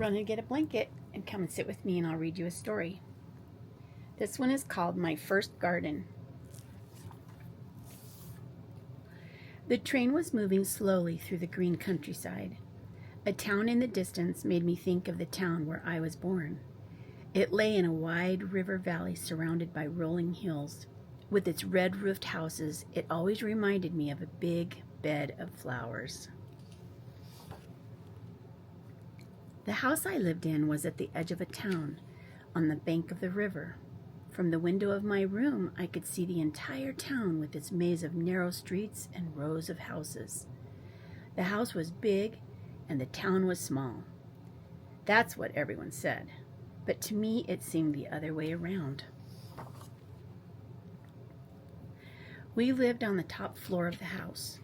run and get a blanket and come and sit with me and I'll read you a story. This one is called My First Garden. The train was moving slowly through the green countryside. A town in the distance made me think of the town where I was born. It lay in a wide river valley surrounded by rolling hills. With its red-roofed houses, it always reminded me of a big bed of flowers. The house I lived in was at the edge of a town, on the bank of the river. From the window of my room, I could see the entire town with its maze of narrow streets and rows of houses. The house was big, and the town was small. That's what everyone said, but to me it seemed the other way around. We lived on the top floor of the house.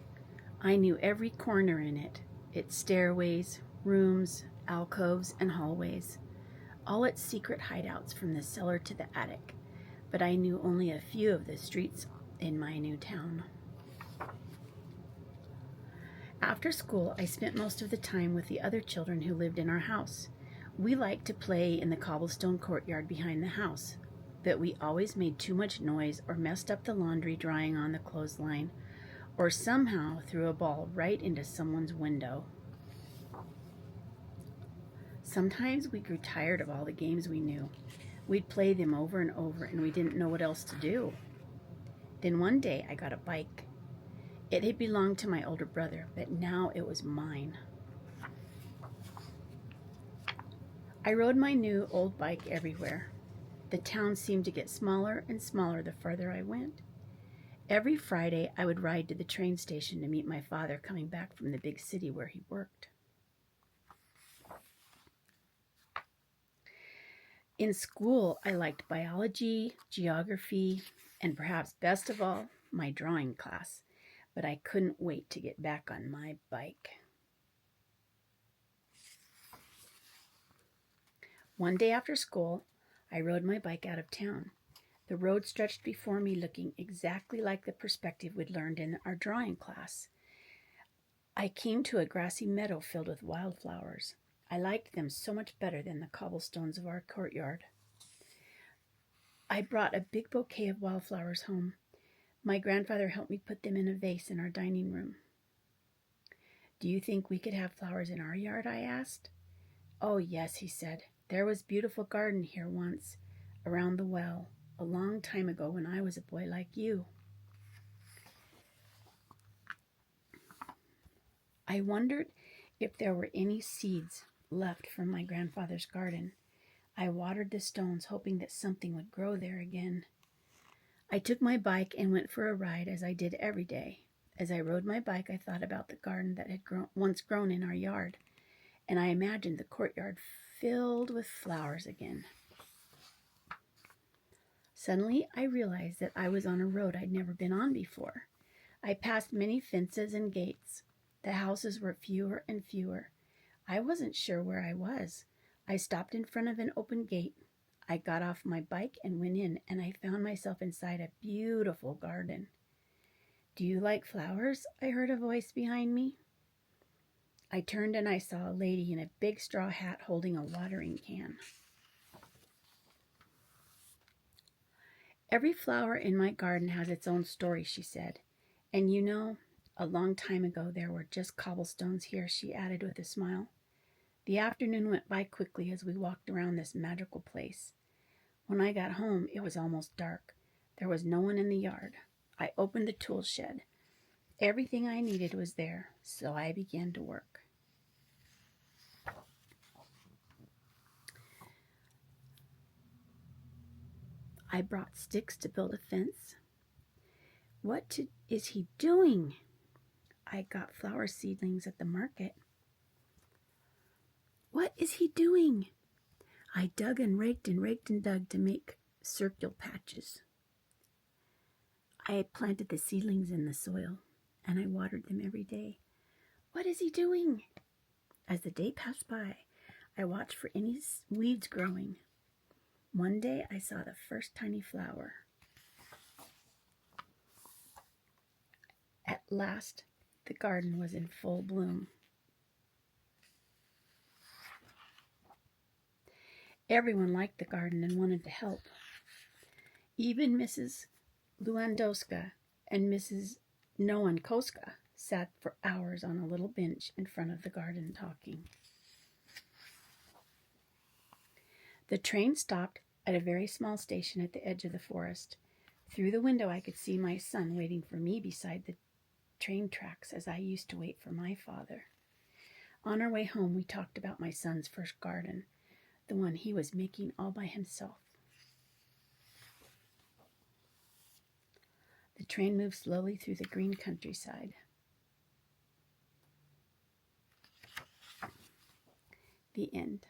I knew every corner in it, its stairways, rooms, alcoves, and hallways, all its secret hideouts from the cellar to the attic, but I knew only a few of the streets in my new town. After school, I spent most of the time with the other children who lived in our house. We liked to play in the cobblestone courtyard behind the house, but we always made too much noise or messed up the laundry drying on the clothesline, or somehow threw a ball right into someone's window. Sometimes we grew tired of all the games we knew. We'd play them over and over, and we didn't know what else to do. Then one day I got a bike. It had belonged to my older brother, but now it was mine. I rode my new old bike everywhere. The town seemed to get smaller and smaller the farther I went. Every Friday, I would ride to the train station to meet my father coming back from the big city where he worked. In school, I liked biology, geography, and perhaps best of all, my drawing class, but I couldn't wait to get back on my bike. One day after school, I rode my bike out of town. The road stretched before me, looking exactly like the perspective we'd learned in our drawing class. I came to a grassy meadow filled with wildflowers. I liked them so much better than the cobblestones of our courtyard. I brought a big bouquet of wildflowers home. My grandfather helped me put them in a vase in our dining room. "Do you think we could have flowers in our yard?" I asked. "Oh, yes," he said. "There was a beautiful garden here once, around the well, a long time ago when I was a boy like you." I wondered if there were any seeds left from my grandfather's garden. I watered the stones, hoping that something would grow there again. I took my bike and went for a ride, as I did every day. As I rode my bike, I thought about the garden that had once grown in our yard, and I imagined the courtyard filled with flowers again. Suddenly, I realized that I was on a road I'd never been on before. I passed many fences and gates. The houses were fewer and fewer. I wasn't sure where I was. I stopped in front of an open gate. I got off my bike and went in, and I found myself inside a beautiful garden. "Do you like flowers?" I heard a voice behind me. I turned and I saw a lady in a big straw hat holding a watering can. "Every flower in my garden has its own story," she said. "And you know, a long time ago there were just cobblestones here," she added with a smile. The afternoon went by quickly as we walked around this magical place. When I got home, it was almost dark. There was no one in the yard. I opened the tool shed. Everything I needed was there, so I began to work. I brought sticks to build a fence. What is he doing? I got flower seedlings at the market. What is he doing? I dug and raked and dug to make circular patches. I planted the seedlings in the soil, and I watered them every day. What is he doing? As the day passed by, I watched for any weeds growing. One day I saw the first tiny flower. At last, the garden was in full bloom. Everyone liked the garden and wanted to help. Even Mrs. Lewandowska and Mrs. Nowankoska sat for hours on a little bench in front of the garden talking. The train stopped at a very small station at the edge of the forest. Through the window I could see my son waiting for me beside the train tracks as I used to wait for my father. On our way home, we talked about my son's first garden, the one he was making all by himself. The train moved slowly through the green countryside. The end.